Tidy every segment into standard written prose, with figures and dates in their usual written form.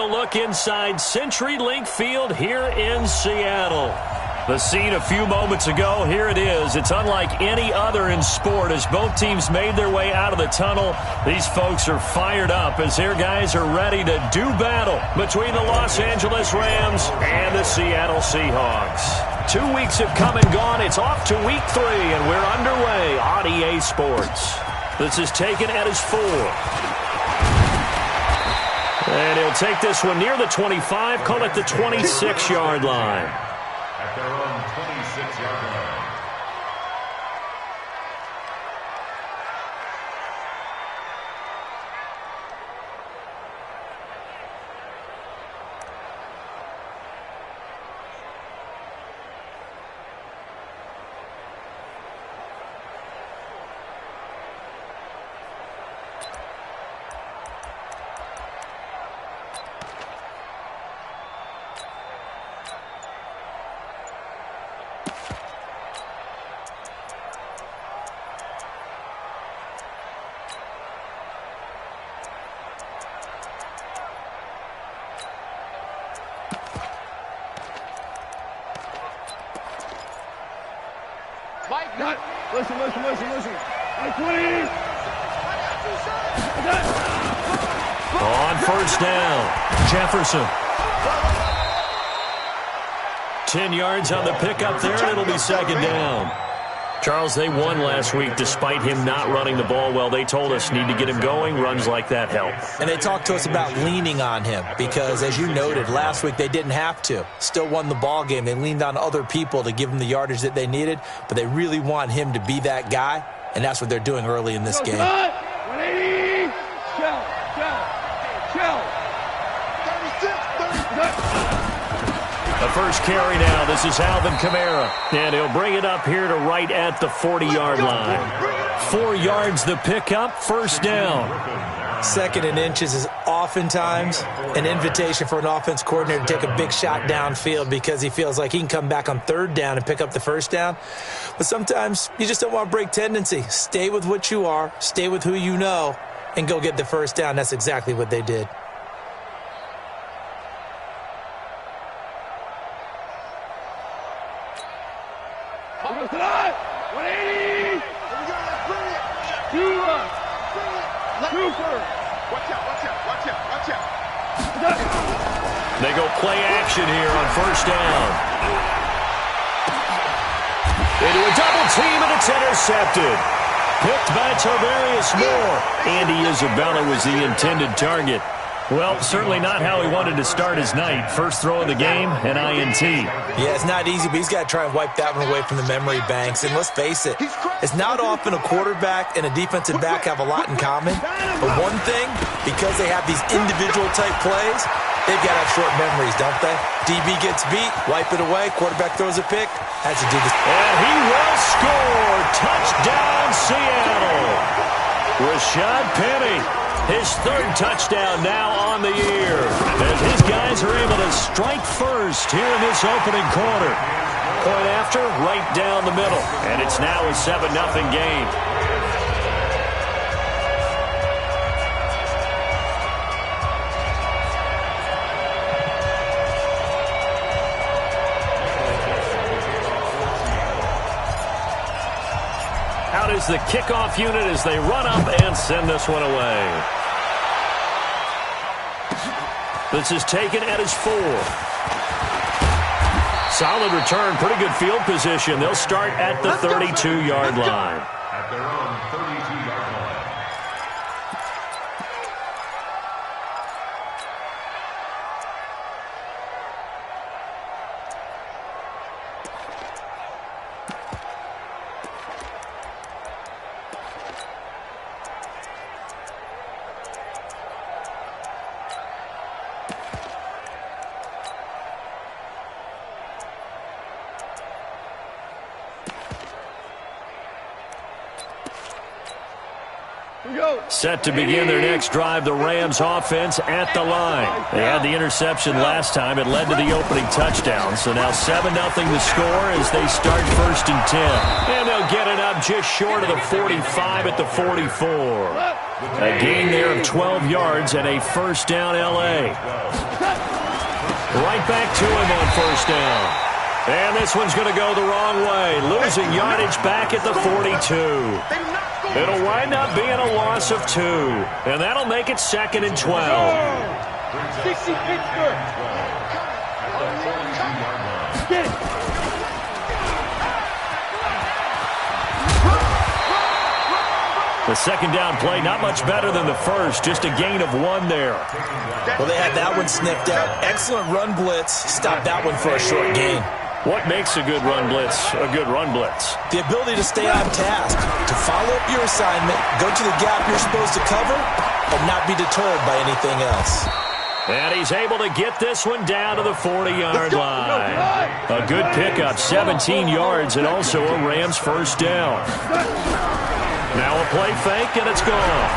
look inside CenturyLink Field here in Seattle. The scene a few moments ago, here it is. It's unlike any other in sport as both teams made their way out of the tunnel. These folks are fired up as their guys are ready to do battle between the Los Angeles Rams and the Seattle Seahawks. 2 weeks have come and gone. It's off to week 3, and we're underway on EA Sports. This is taken at his 4. And he'll take this one near the 25, call it the 26-yard line. At their own 26-yard line. Listen. Mike, 20. On first down, Jefferson. 10 yards on the pickup there, and it'll be second down. Charles, they won last week despite him not running the ball well. They told us need to get him going. Runs like that help. And they talked to us about leaning on him because, as you noted, last week they didn't have to. Still won the ball game. They leaned on other people to give them the yardage that they needed, but they really want him to be that guy, and that's what they're doing early in this game. 180. Chill. 36. The first carry now. This is Alvin Kamara. And he'll bring it up here to right at the 40-yard line. 4 yards the pickup, first down. Second and inches is oftentimes an invitation for an offense coordinator to take a big shot downfield because he feels like he can come back on third down and pick up the first down. But sometimes you just don't want to break tendency. Stay with what you are, stay with who you know, and go get the first down. That's exactly what they did. They go play action here on first down. Into a double team, and it's intercepted. Picked by Tarvarius Moore. Andy Isabella was the intended target. Well, certainly not how he wanted to start his night. First throw of the game, an INT. Yeah, it's not easy, but he's got to try and wipe that one away from the memory banks. And let's face it, it's not often a quarterback and a defensive back have a lot in common. But one thing, because they have these individual type plays, they've got to have short memories, don't they? DB gets beat, wipe it away, quarterback throws a pick, has to do this. And he will score. Touchdown, Seattle. Rashad Penny. His third touchdown now on the year as his guys are able to strike first here in this opening quarter. Point after, right down the middle. And it's now a 7-0 game. Out is the kickoff unit as they run up and send this one away. This is taken at his 4. Solid return, pretty good field position. They'll start at the 32-yard line. At their own 32-yard line. Set to begin their next drive, the Rams offense at the line. They had the interception last time. It led to the opening touchdown. So now 7-0 the score as they start first and 10. And they'll get it up just short of the 45 at the 44. A gain there of 12 yards and a first down L.A. Right back to him on first down. And this one's going to go the wrong way. Losing yardage back at the 42. It'll wind up being a loss of 2. And that'll make it 2nd and 12. 60 Pittsburgh. The second down play, not much better than the first. Just a gain of 1 there. Well, they had that one sniffed out. Excellent run blitz. Stopped that one for a short gain. What makes a good run blitz a good run blitz? The ability to stay on task, to follow up your assignment, go to the gap you're supposed to cover, and not be deterred by anything else. And he's able to get this one down to the 40-yard line. A good pickup, 17 yards, and also a Rams first down. Now a play fake, and it's gone.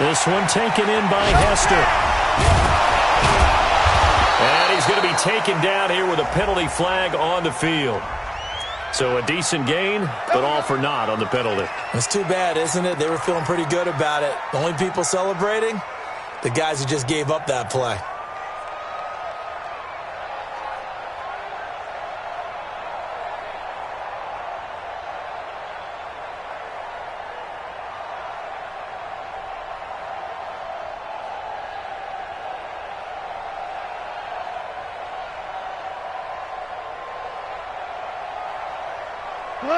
This one taken in by Hester. And he's going to be taken down here with a penalty flag on the field. So a decent gain, but all for naught on the penalty. It's too bad, isn't it? They were feeling pretty good about it. The only people celebrating, the guys who just gave up that play.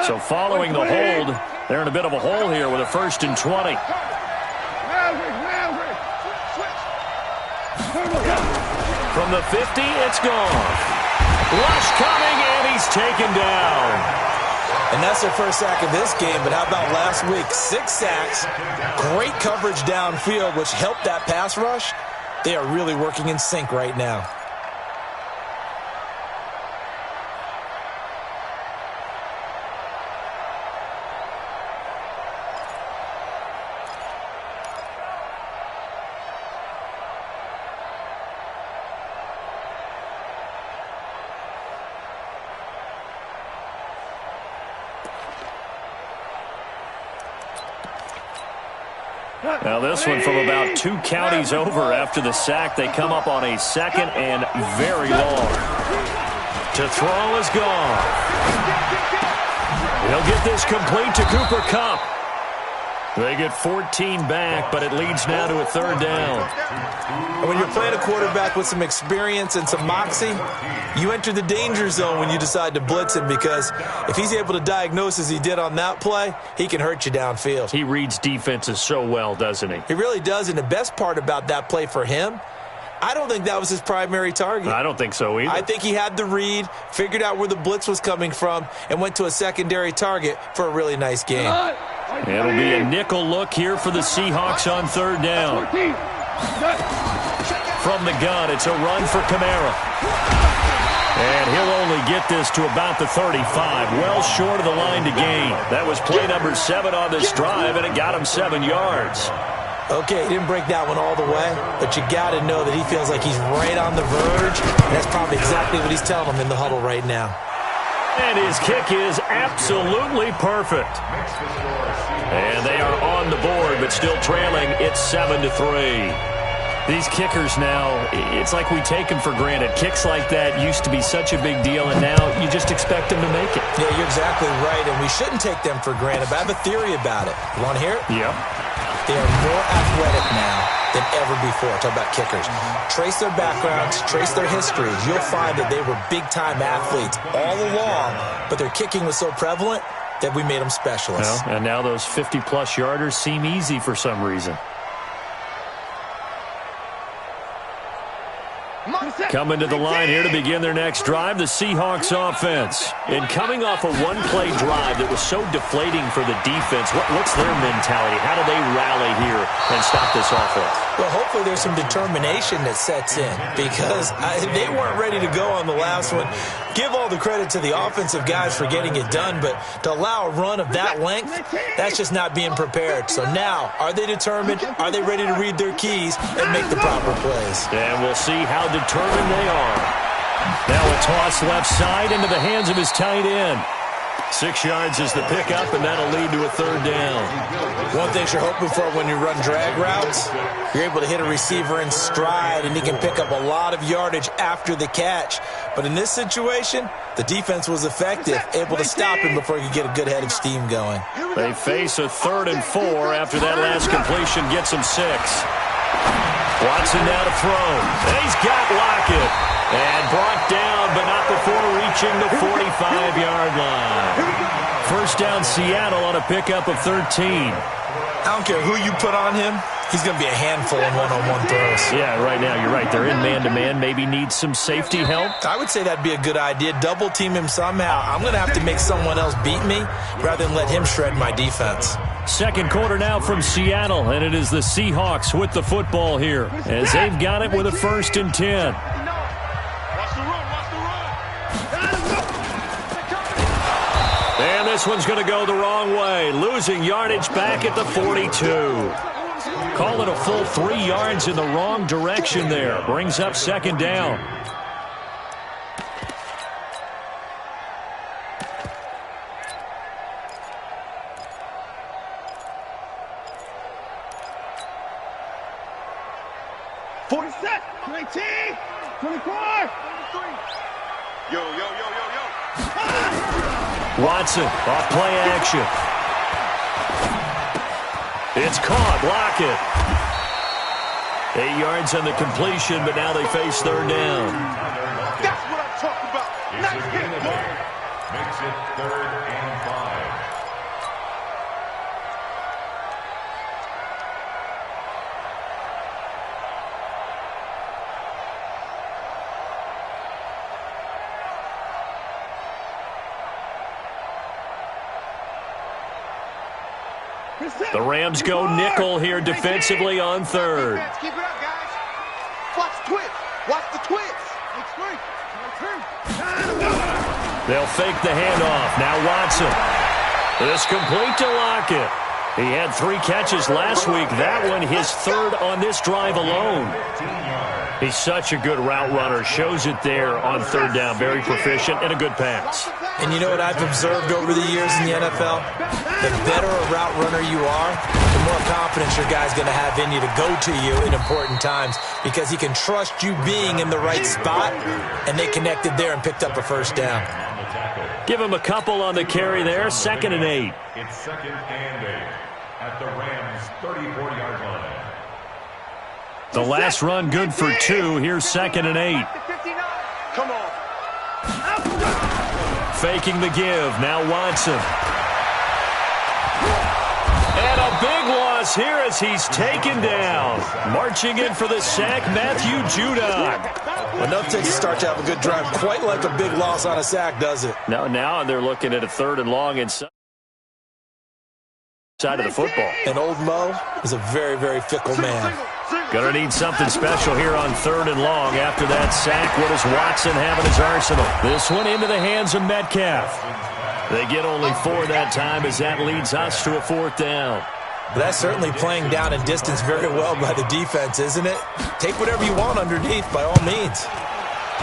So following the hold, they're in a bit of a hole here with a 1st and 20. From the 50, it's gone. Rush coming, and he's taken down. And that's their first sack of this game, but how about last week? 6 sacks, great coverage downfield, which helped that pass rush. They are really working in sync right now. Now this one from about 2 counties over after the sack. They come up on a 2nd and very long. To throw is gone. He'll get this complete to Cooper Kupp. They get 14 back, but it leads now to a 3rd down. And when you're playing a quarterback with some experience and some moxie, you enter the danger zone when you decide to blitz him, because if he's able to diagnose as he did on that play, he can hurt you downfield. He reads defenses so well, doesn't he? He really does, and the best part about that play for him, I don't think that was his primary target. I don't think so either. I think he had the read, figured out where the blitz was coming from, and went to a secondary target for a really nice game. It'll be a nickel look here for the Seahawks on 3rd down. From the gun, it's a run for Kamara. And he'll only get this to about the 35, well short of the line to gain. That was play number 7 on this drive, and it got him 7 yards. Okay, he didn't break that one all the way, but you got to know that he feels like he's right on the verge, and that's probably exactly what he's telling him in the huddle right now. And his kick is absolutely perfect. And they are on the board, but still trailing. It's 7-3. These kickers now, it's like we take them for granted. Kicks like that used to be such a big deal, and now you just expect them to make it. Yeah, you're exactly right, and we shouldn't take them for granted, but I have a theory about it. You want to hear it? Yep. They are more athletic now than ever before. Talk about kickers. Trace their backgrounds, trace their histories. You'll find that they were big-time athletes all along, but their kicking was so prevalent that we made them specialists. Well, and now those 50-plus yarders seem easy for some reason. Coming to the line here to begin their next drive, the Seahawks offense. And coming off a one-play drive that was so deflating for the defense, what's their mentality? How do they rally here and stop this offense? Well, hopefully there's some determination that sets in, because they weren't ready to go on the last one. Give all the credit to the offensive guys for getting it done, but to allow a run of that length, that's just not being prepared. So now, are they determined? Are they ready to read their keys and make the proper plays? And we'll see how determined they are. Now a toss left side into the hands of his tight end. 6 yards is the pickup, and that'll lead to a third down. One thing you're hoping for when you run drag routes, you're able to hit a receiver in stride, and he can pick up a lot of yardage after the catch. But in this situation, the defense was effective, able to stop him before he could get a good head of steam going. They face a 3rd and 4 after that last completion gets them 6. Watson now to throw. And he's got Lockett. And brought down, but not before reaching the 45-yard line. First down, Seattle on a pickup of 13. I don't care who you put on him. He's going to be a handful in one-on-one throws. Yeah, right now, you're right. They're in man-to-man. Maybe needs some safety help. I would say that'd be a good idea. Double-team him somehow. I'm going to have to make someone else beat me rather than let him shred my defense. Second quarter now from Seattle, and it is the Seahawks with the football here as they've got it with a 1st and 10. And this one's going to go the wrong way. Losing yardage back at the 42. Call it a full 3 yards in the wrong direction there. Brings up 2nd down. Watson off play action. It's caught. Lockett. 8 yards on the completion, but now they face 3rd down. That's what I'm talking about. Nice hit, boy. Makes it 3rd and 5. The Rams go nickel here defensively on 3rd. Keep it up, guys. Watch the twist. Watch the twist. They'll fake the handoff. Now Watson. This complete to Lockett. He had 3 catches last week. That one his 3rd on this drive alone. He's such a good route runner. Shows it there on 3rd down. Very proficient and a good pass. And you know what I've observed over the years in the NFL? The better a route runner you are, the more confidence your guy's going to have in you to go to you in important times because he can trust you being in the right spot, and they connected there and picked up a 1st down. Give him a couple on the carry there. 2nd and 8. It's 2nd and 8 at the Rams' 34-yard line. The last run good for 2. Here's 2nd and 8. Come on. Faking the give. Now Watson. And a big loss here as he's taken down. Marching in for the sack, Matthew Judon. Enough takes to start to have a good drive. Quite like a big loss on a sack, does it? Now they're looking at a 3rd and long inside of the football. And old Mo is a very, very fickle man. Gonna need something special here on 3rd and long after that sack. What does Watson have in his arsenal? This one into the hands of Metcalf. They get only 4 that time as that leads us to a 4th down. But that's certainly playing down and distance very well by the defense, isn't it? Take whatever you want underneath by all means.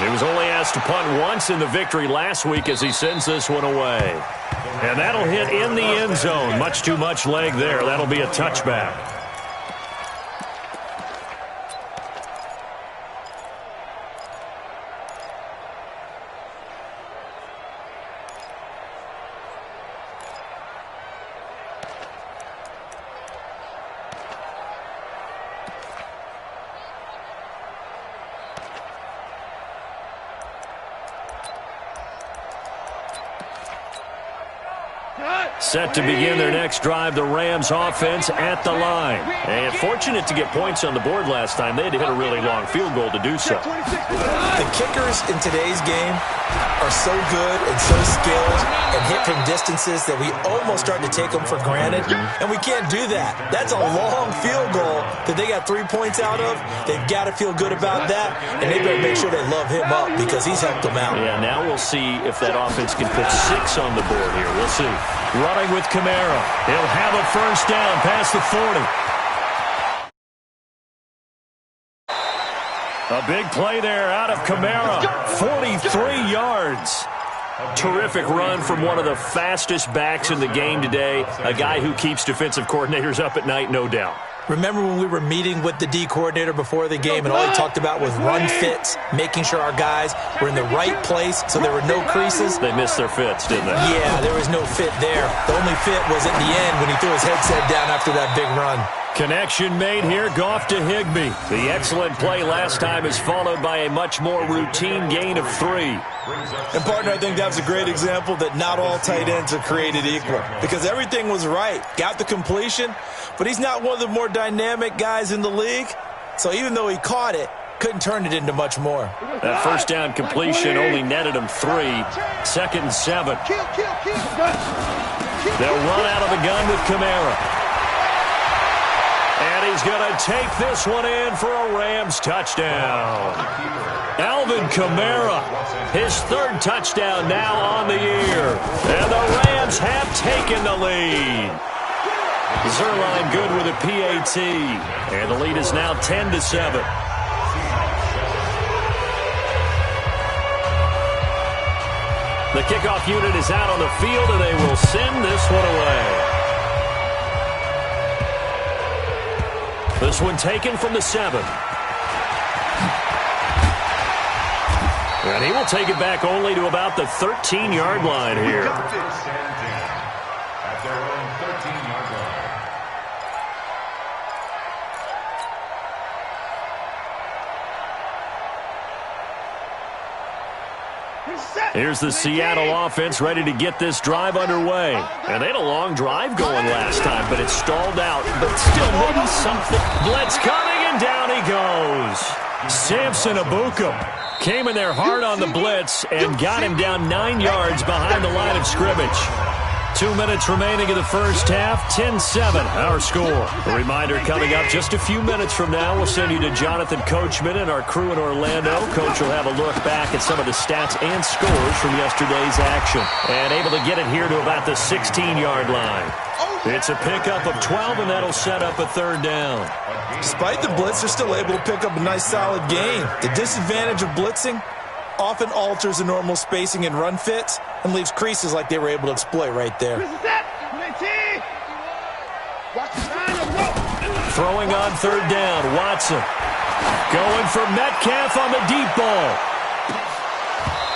He was only asked to punt once in the victory last week as he sends this one away. And that'll hit in the end zone. Much too much leg there. That'll be a touchback. Set to begin their next drive, the Rams offense at the line. And fortunate to get points on the board last time. They had to hit a really long field goal to do so. The kickers in today's game are so good and so skilled and hit from distances that we almost start to take them for granted. And we can't do that. That's a long field goal that they got 3 points out of. They've got to feel good about that. And they better make sure they love him up because he's helped them out. Yeah, now we'll see if that offense can put 6 on the board here. We'll see. Running with Kamara. He'll have a 1st down past the 40. A big play there out of Kamara. 43 yards. Terrific run from one of the fastest backs in the game today, a guy who keeps defensive coordinators up at night, no doubt. Remember when we were meeting with the D coordinator before the game and all he talked about was run fits, making sure our guys were in the right place so there were no creases? They missed their fits, didn't they? Yeah, there was no fit there. The only fit was at the end when he threw his headset down after that big run. Connection made here, Goff to Higbee. The excellent play last time is followed by a much more routine gain of 3. And, partner, I think that's a great example that not all tight ends are created equal because everything was right. Got the completion, but he's not one of the more dynamic guys in the league. So even though he caught it, couldn't turn it into much more. That first down completion only netted him 3. 2nd and 7. They'll run out of the gun with Kamara. And he's going to take this one in for a Rams touchdown. Alvin Kamara, his 3rd touchdown now on the year. And the Rams have taken the lead. Zerline good with a PAT. And the lead is now 10-7. The kickoff unit is out on the field, and they will send this one away. This one taken from the 7. And he will take it back only to about the 13-yard line here. At their own 13-yard line. Here's the Seattle offense ready to get this drive underway. And they had a long drive going last time, but it stalled out. But still, maybe something. Blitz coming, and down he goes. Samson Abukum came in there hard on the blitz and got him down 9 yards behind the line of scrimmage. 2 minutes remaining in the first half, 10-7, our score. A reminder coming up just a few minutes from now, we'll send you to Jonathan Coachman and our crew in Orlando. Coach will have a look back at some of the stats and scores from yesterday's action. And able to get it here to about the 16-yard line. It's a pickup of 12, and that'll set up a 3rd down. Despite the blitz, they're still able to pick up a nice solid gain. The disadvantage of blitzing often alters the normal spacing and run fits and leaves creases like they were able to exploit right there. Throwing on 3rd down, Watson. Going for Metcalf on the deep ball.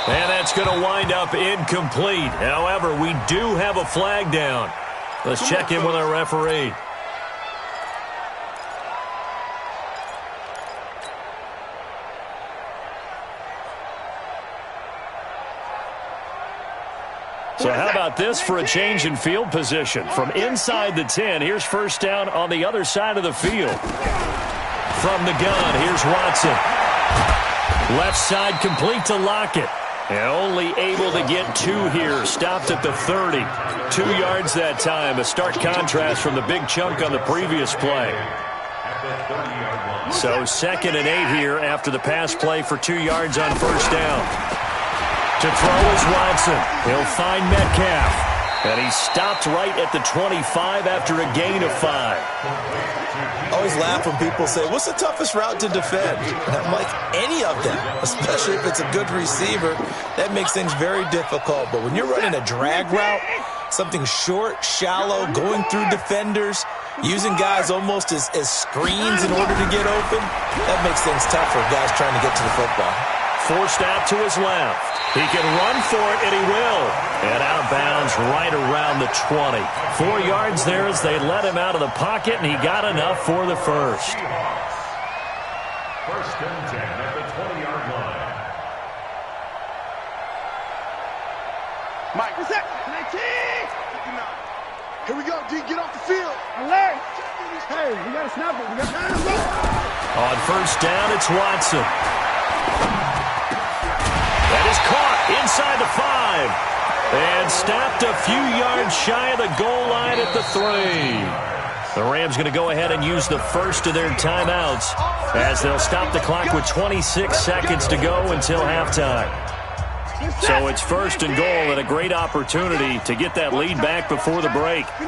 And that's going to wind up incomplete. However, we do have a flag down. Let's check in with our referee. So how about this for a change in field position? From inside the 10, here's 1st down on the other side of the field. From the gun, here's Watson. Left side complete to Lockett. And only able to get 2 here. Stopped at the 30. 2 yards that time. A stark contrast from the big chunk on the previous play. So 2nd and 8 here after the pass play for 2 yards on 1st down. To throw is Watson. He'll find Metcalf. And he's stopped right at the 25 after a gain of 5. I always laugh when people say, what's the toughest route to defend? And I'm like, any of them, especially if it's a good receiver. That makes things very difficult. But when you're running a drag route, something short, shallow, going through defenders, using guys almost as screens in order to get open, that makes things tough for guys trying to get to the football. Forced out to his left. He can run for it, and he will. And out of bounds right around the 20. 4 yards there as they let him out of the pocket, and he got enough for the first. 1st and 10 at the 20-yard line. Mike, what's that? 19! Here we go, D. Get off the field. Alert! Hey, we got to snap it. We got time to go. On 1st down, it's Watson. That is caught inside the 5. And stopped a few yards shy of the goal line at the 3. The Rams going to go ahead and use the first of their timeouts as they'll stop the clock with 26 seconds to go until halftime. So it's 1st and goal and a great opportunity to get that lead back before the break. Hey,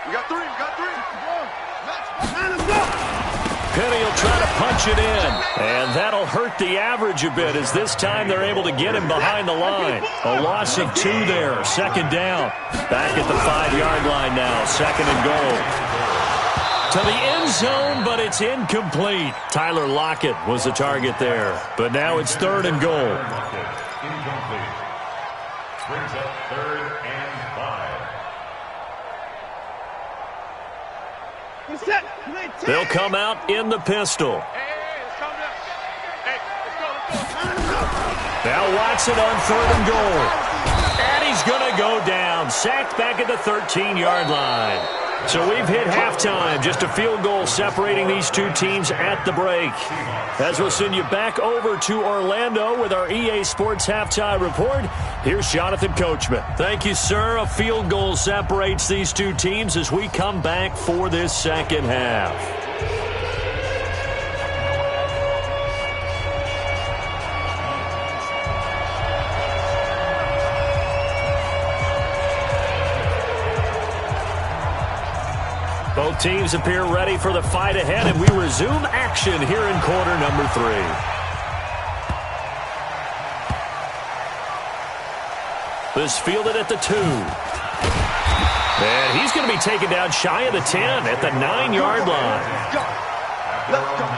we got 3. We got 3. Let's go. Penny will try to punch it in. And that'll hurt the average a bit as this time they're able to get him behind the line. A loss of 2 there. Second down. Back at the 5-yard line now. Second and goal. To the end zone, but it's incomplete. Tyler Lockett was the target there. But now it's third and goal. Incomplete. Brings up 3rd and 5. They'll come out in the pistol. Now Watson on 3rd and goal. And he's going to go down. Sacked back at the 13-yard line. So we've hit halftime. Just a field goal separating these two teams at the break. As we'll send you back over to Orlando with our EA Sports Halftime Report, here's Jonathan Coachman. Thank you, sir. A field goal separates these two teams as we come back for this second half. Both teams appear ready for the fight ahead, and we resume action here in quarter number 3. This fielded at the 2. And he's going to be taken down shy of the 10 at the 9-yard line. Let's go.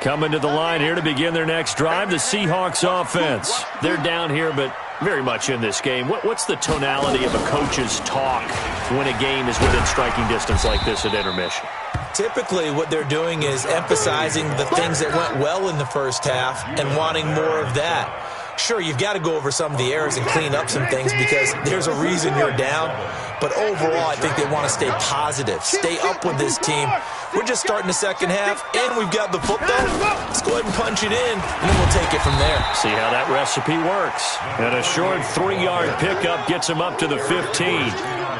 Coming to the line here to begin their next drive, the Seahawks offense. They're down here, but very much in this game. What's the tonality of a coach's talk when a game is within striking distance like this at intermission? Typically, what they're doing is emphasizing the things that went well in the first half and wanting more of that. Sure, you've got to go over some of the errors and clean up some things because there's a reason you're down. But overall, I think they want to stay positive, stay up with this team. We're just starting the second half, and we've got the football. Let's go ahead and punch it in, and then we'll take it from there. See how that recipe works. And a short 3-yard pickup gets them up to the 15.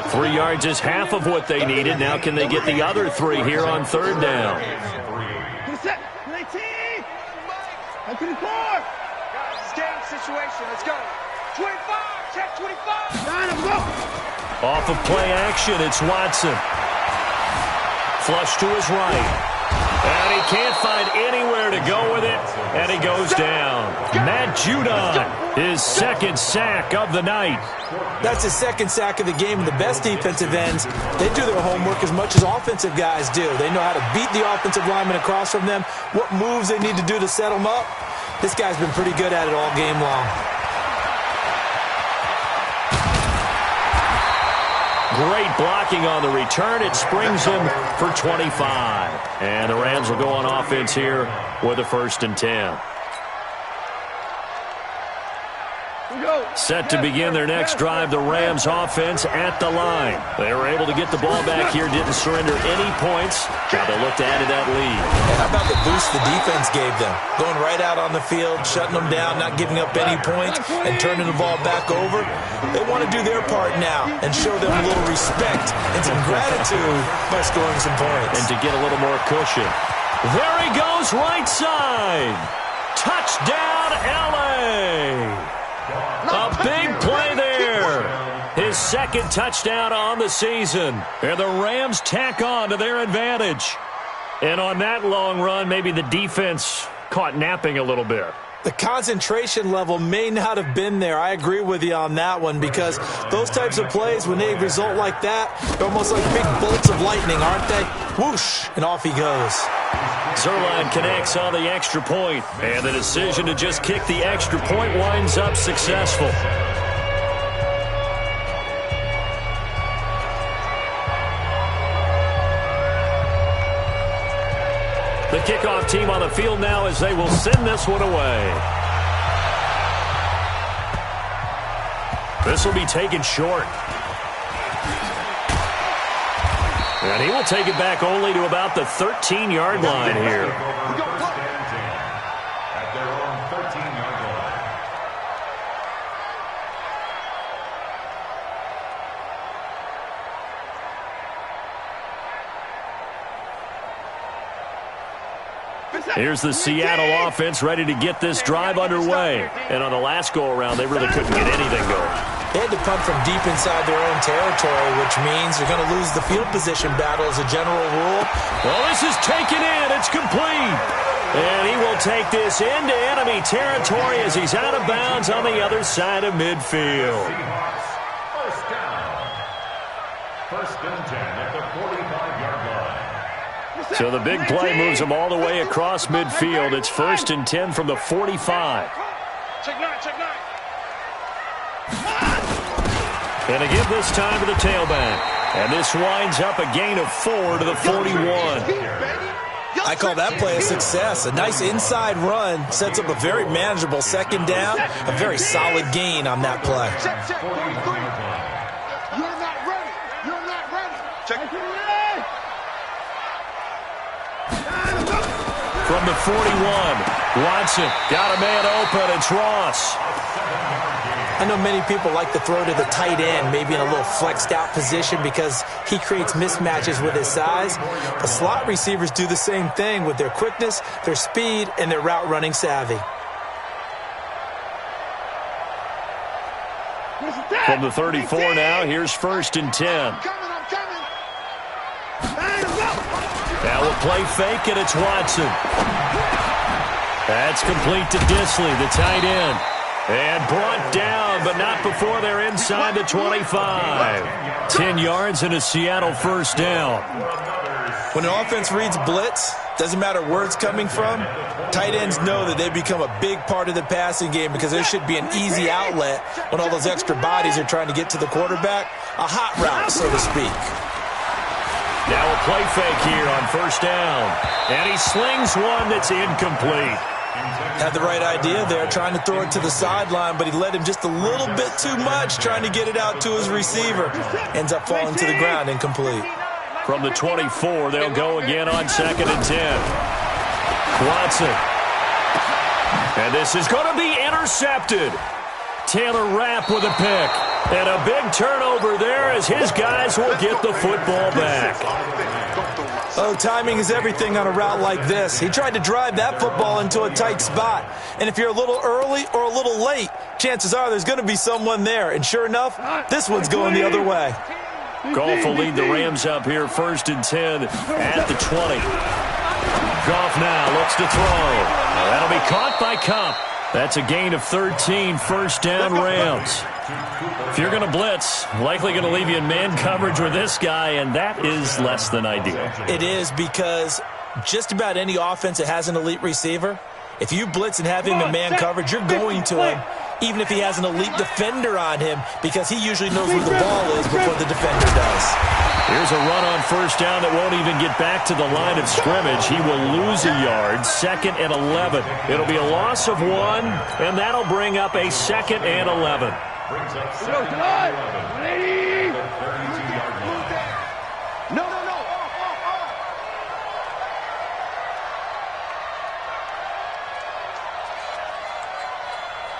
3 yards is half of what they needed. Now can they get the other 3 here on 3rd down? Situation. Let's go. 25. Check 25. Off of play action, it's Watson. Flush to his right. And he can't find anywhere to go with it, and he goes down. Matt Judon, his second sack of the night. That's his second sack of the game, and the best defensive ends, they do their homework as much as offensive guys do. They know how to beat the offensive lineman across from them, what moves they need to do to set them up. This guy's been pretty good at it all game long. Great blocking on the return. It springs him for 25. And the Rams will go on offense here with a 1st and 10. Set to begin their next drive, the Rams offense at the line. They were able to get the ball back here, didn't surrender any points. Now they look to add to that lead. And how about the boost the defense gave them? Going right out on the field, shutting them down, not giving up any points, and turning the ball back over. They want to do their part now and show them a little respect and some gratitude by scoring some points. And to get a little more cushion. There he goes, right side. Touchdown, L.A. A big play there. His second touchdown on the season. And the Rams tack on to their advantage. And on that long run, maybe the defense caught napping a little bit. The concentration level may not have been there. I agree with you on that one because those types of plays, when they result like that, they're almost like big bolts of lightning, aren't they? Whoosh, and off he goes. Zerline connects on the extra point, and the decision to just kick the extra point winds up successful. The kickoff team on the field now as they will send this one away. This will be taken short. And he will take it back only to about the 13-yard line here. At their own 13-yard line. Here's the Seattle offense ready to get this drive underway. And on the last go-around, they really couldn't get anything going. They had to punt from deep inside their own territory, which means they're going to lose the field position battle as a general rule. Well, this is taken in. It's complete. And he will take this into enemy territory as he's out of bounds on the other side of midfield. First down. First and 10 at the 45-yard line. So the big play moves them all the way across midfield. It's first and 10 from the 45. Check nine, check nine. And again this time to the tailback. And this winds up a gain of 4 to the 41. I call that play a success. A nice inside run sets up a very manageable second down. A very solid gain on that play. Check. You're not ready. You're not ready. Check. From the 41, Watson got a man open. It's Ross. I know many people like to throw to the tight end, maybe in a little flexed out position because he creates mismatches with his size. But slot receivers do the same thing with their quickness, their speed, and their route running savvy. From the 34 now, here's first and 10. I'm coming. Now a play fake, and it's Watson. That's complete to Disley, the tight end. And brought down, but not before they're inside the 25. 10 yards and a Seattle first down. When an offense reads blitz, doesn't matter where it's coming from, tight ends know that they become a big part of the passing game because there should be an easy outlet when all those extra bodies are trying to get to the quarterback. A hot route, so to speak. Now a play fake here on first down. And he slings one that's incomplete. Had the right idea there, trying to throw it to the sideline, but he led him just a little bit too much, trying to get it out to his receiver. Ends up falling to the ground, incomplete. From the 24, they'll go again on second and 10. Watson. And this is going to be intercepted. Taylor Rapp with a pick. And a big turnover there as his guys will get the football back. Oh, timing is everything on a route like this. He tried to drive that football into a tight spot. And if you're a little early or a little late, chances are there's going to be someone there. And sure enough, this one's going the other way. Goff will lead the Rams up here first and 10 at the 20. Goff now looks to throw. That'll be caught by Kupp. That's a gain of 13, first down Rams. If you're going to blitz, likely going to leave you in man coverage with this guy, and that is less than ideal. It is because just about any offense that has an elite receiver, if you blitz and have him in man coverage, you're going to him, even if he has an elite defender on him, because he usually knows where the ball is before the defender does. Here's a run on first down that won't even get back to the line of scrimmage. He will lose a yard, second and 11. It'll be a loss of 1, and that'll bring up a second and 11. Brings up second and 11. The 32-yard line. No.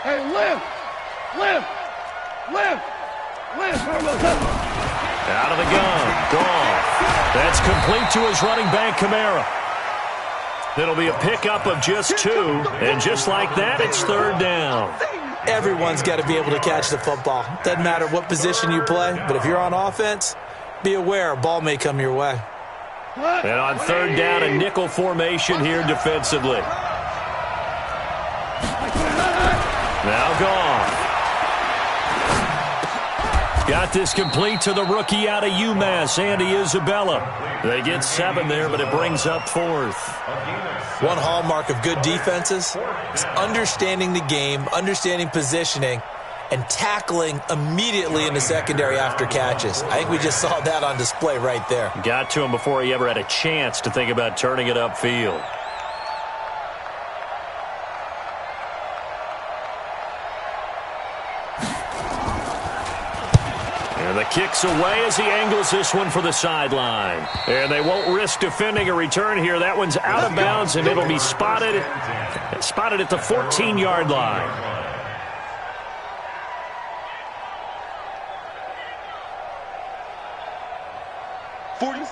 Hey, lift. Out of the gun, Goff. That's complete to his running back, Kamara. It'll be a pickup of just 2, and just like that, it's third down. Everyone's got to be able to catch the football. Doesn't matter what position you play, but if you're on offense, be aware a ball may come your way. And on third down, a nickel formation here defensively. Now Goff. Got this complete to the rookie out of UMass, Andy Isabella. They get 7 there, but it brings up 4th. One hallmark of good defenses is understanding the game, understanding positioning, and tackling immediately in the secondary after catches. I think we just saw that on display right there. Got to him before he ever had a chance to think about turning it upfield. And the kick's away as he angles this one for the sideline. And they won't risk defending a return here. That one's out of bounds, and it'll be spotted at the 14-yard line.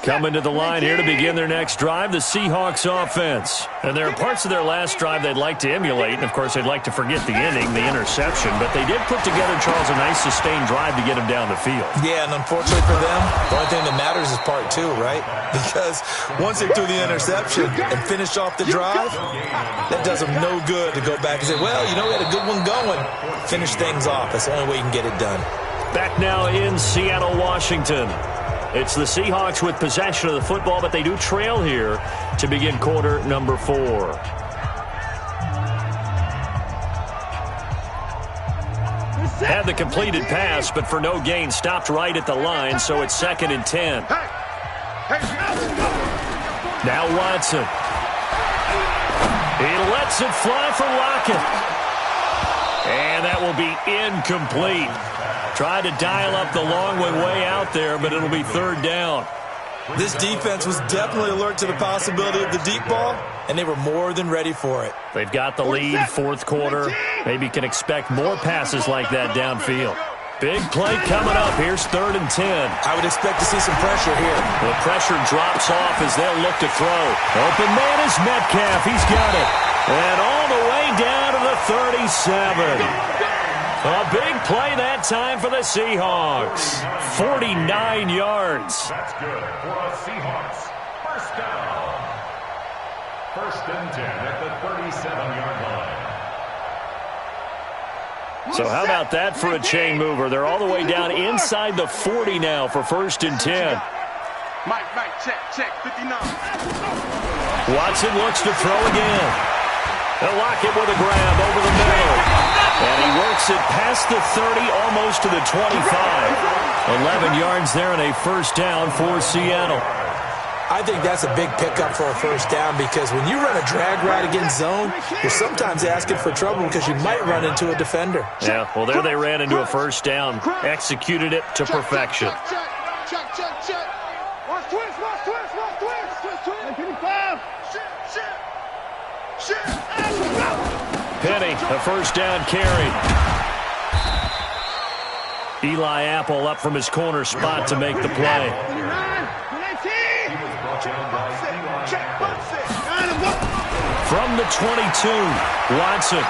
Coming to the line here to begin their next drive, the Seahawks offense. And there are parts of their last drive they'd like to emulate, and, of course, they'd like to forget the inning, the interception. But they did put together, Charles, a nice sustained drive to get him down the field. Yeah, and unfortunately for them, the only thing that matters is part two, right? Because once they threw the interception and finished off the drive, that does them no good to go back and say, well, you know, we had a good one going. Finish things off. That's the only way you can get it done. Back now in Seattle, Washington. It's the Seahawks with possession of the football, but they do trail here to begin quarter number 4. Had the completed pass, but for no gain, stopped right at the line, so it's 2nd and 10. Now Watson. He lets it fly for Lockett. And that will be incomplete. Tried to dial up the long one way out there, but it'll be 3rd down. This defense was definitely alert to the possibility of the deep ball, and they were more than ready for it. They've got the lead, 4th quarter. Maybe can expect more passes like that downfield. Big play coming up. Here's 3rd and 10. I would expect to see some pressure here. The pressure drops off as they'll look to throw. Open man is Metcalf. He's got it. And all the way down to the 37. A big play that time for the Seahawks. 49 yards. That's good for the Seahawks. First down. 1st and 10 at the 37-yard line. So how about that for a chain mover? They're all the way down inside the 40 now for 1st and 10. Mike, check, 59. Watson looks to throw again. They'll lock it with a grab over the middle. And he works it past the 30, almost to the 25. 11 yards there and a 1st down for Seattle. I think that's a big pickup for a 1st down because when you run a drag route against zone, you're sometimes asking for trouble because you might run into a defender. Yeah, well, there they ran into a 1st down. Executed it to perfection. Check. Watch twist. 55. Shit. Penny, a 1st down carry. Eli Apple up from his corner spot to make the play. From the 22, Watson.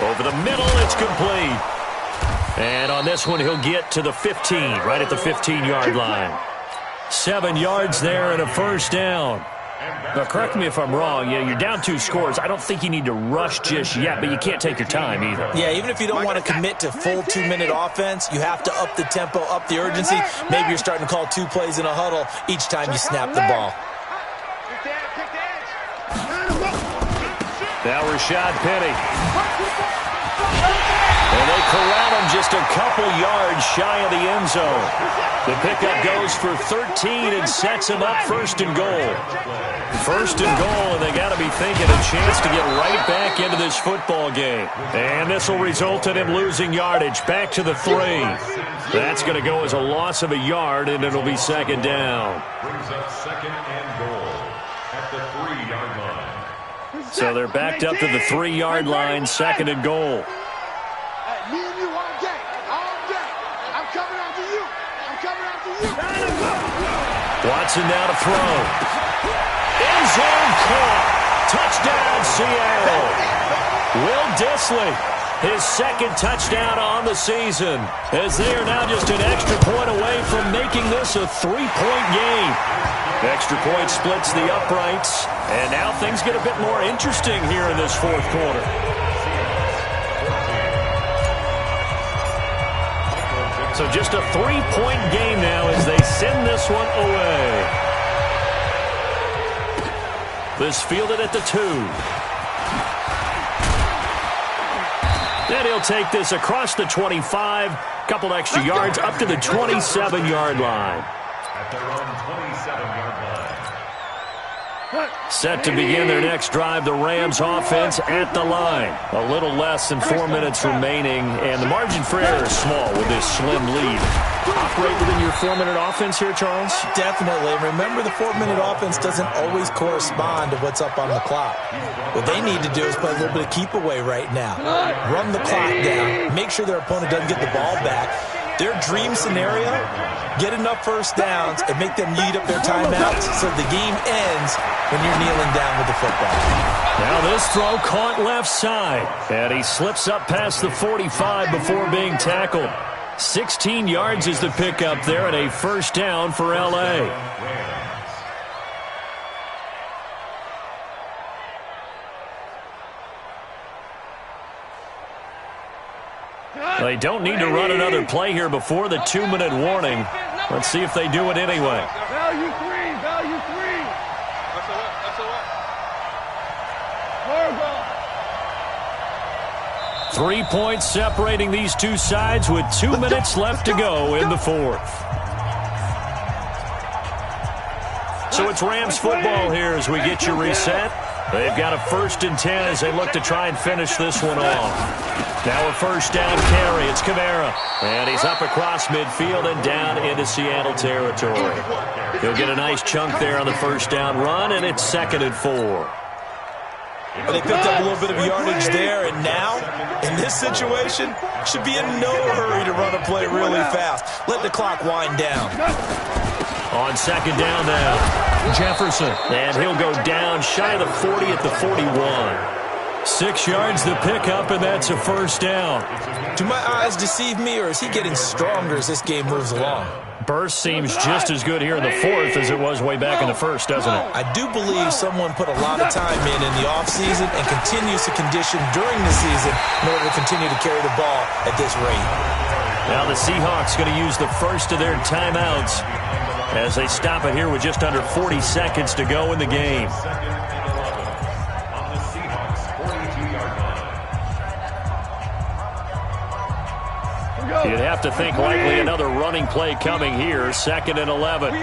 Over the middle, it's complete. And on this one, he'll get to the 15, right at the 15-yard line. 7 yards there and a 1st down. Now, correct me if I'm wrong. You're down 2 scores. I don't think you need to rush just yet, but you can't take your time either. Yeah, even if you don't want to commit to full 2-minute offense, you have to up the tempo, up the urgency. Maybe you're starting to call 2 plays in a huddle each time you snap the ball. Now Rashad Penny. And they corral him just a couple yards shy of the end zone. The pickup goes for 13 and sets him up 1st and goal. 1st and goal, and they got to be thinking a chance to get right back into this football game. And this will result in him losing yardage back to the 3. That's going to go as a loss of a yard, and it'll be 2nd down. Brings up 2nd and goal at the 3-yard line. So they're backed up to the 3-yard line, 2nd and goal. Me and you all day. I'm coming after you. Watson now to throw. End zone caught. Touchdown, Seattle. Will Dissly, his 2nd touchdown on the season, as they are now just an extra point away from making this a 3-point game. Extra point splits the uprights, and now things get a bit more interesting here in this 4th quarter. So just a 3-point game now as they send this one away. This fielded at the 2. Then he'll take this across the 25, couple extra yards up to the 27-yard line. At their own 27-yard line. Set to begin their next drive, the Rams offense at the line. A little less than 4 minutes remaining, and the margin for error is small with this slim lead. Operate within your 4-minute offense here, Charles? Definitely. Remember, the 4-minute offense doesn't always correspond to what's up on the clock. What they need to do is play a little bit of keep away right now. Run the clock down. Make sure their opponent doesn't get the ball back. Their dream scenario, get enough first downs and make them eat up their timeouts so the game ends when you're kneeling down with the football. Now this throw caught left side, and he slips up past the 45 before being tackled. 16 yards is the pickup there, and a first down for L.A. They don't need to run another play here before the 2-minute warning. Let's see if they do it anyway. Value three, value three. That's 3 points separating these two sides with 2 minutes left to go in the fourth. So it's Rams football here as we get you reset. They've got a 1st and 10 as they look to try and finish this one off. Now a first down carry. It's Kamara. And he's up across midfield and down into Seattle territory. He'll get a nice chunk there on the first down run, and it's 2nd and 4. But they picked up a little bit of yardage there, and now, in this situation, should be in no hurry to run a play really fast. Let the clock wind down. On 2nd down now, Jefferson. And he'll go down shy of the 40 at the 41. 6 yards the pickup, and that's a first down. Do my eyes deceive me, or is he getting stronger as this game moves along? Burst seems just as good here in the fourth as it was way back in the first, doesn't it? I do believe someone put a lot of time in the offseason and continues to condition during the season in order to continue to carry the ball at this rate. Now the Seahawks going to use the first of their timeouts as they stop it here with just under 40 seconds to go in the game. You'd have to think likely another running play coming here. 2nd and 11. On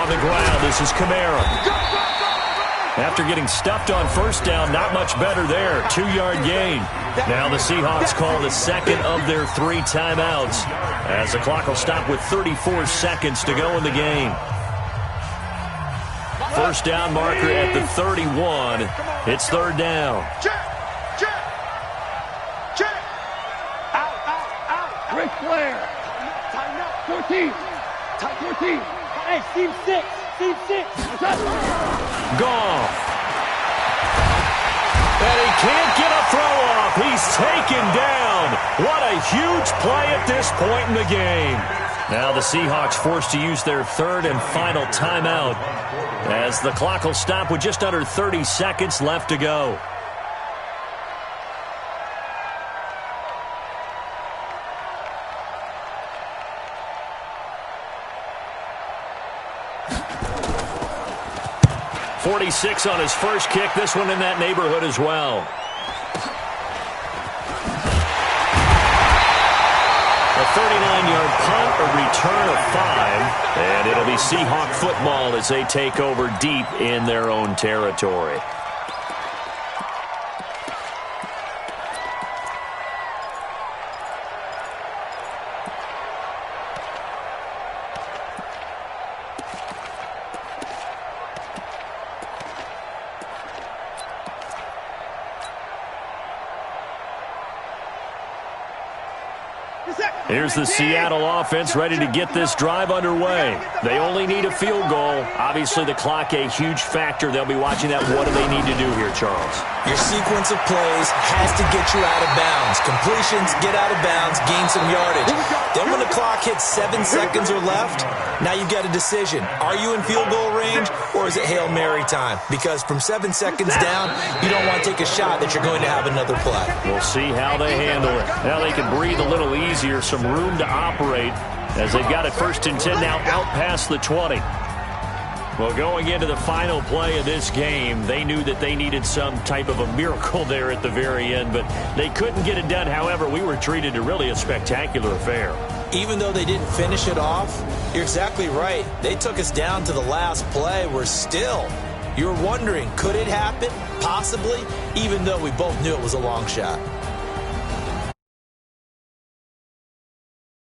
the ground, this is Kamara. After getting stuffed on first down, not much better there. 2-yard gain. Now the Seahawks call the 2nd of their 3 timeouts as the clock will stop with 34 seconds to go in the game. First down marker at the 31. It's 3rd down. Ric Flair. 14. 14. Hey, Steve 6. Steve 6. Gone. And he can't get a throw off. He's taken down. What a huge play at this point in the game. Now the Seahawks forced to use their 3rd and final timeout as the clock will stop with just under 30 seconds left to go. .46 on his first kick. This one in that neighborhood as well. A 39-yard punt, a return of 5. And it'll be Seahawk football as they take over deep in their own territory. Here's the Seattle offense ready to get this drive underway. They only need a field goal. Obviously, the clock a huge factor. They'll be watching that. What do they need to do here, Charles? Your sequence of plays has to get you out of bounds. Completions, get out of bounds, gain some yardage. Then when the clock hits 7 seconds or left, now you've got a decision. Are you in field goal range, or is it Hail Mary time? Because from 7 seconds down, you don't want to take a shot that you're going to have another play. We'll see how they handle it. Now they can breathe a little easier, some room to operate as they've got it 1st and 10 now out past the 20. Well, going into the final play of this game, they knew that they needed some type of a miracle there at the very end, but they couldn't get it done. However, we were treated to really a spectacular affair. Even though they didn't finish it off, you're exactly right. They took us down to the last play. We're still, you're wondering, could it happen? Possibly, even though we both knew it was a long shot.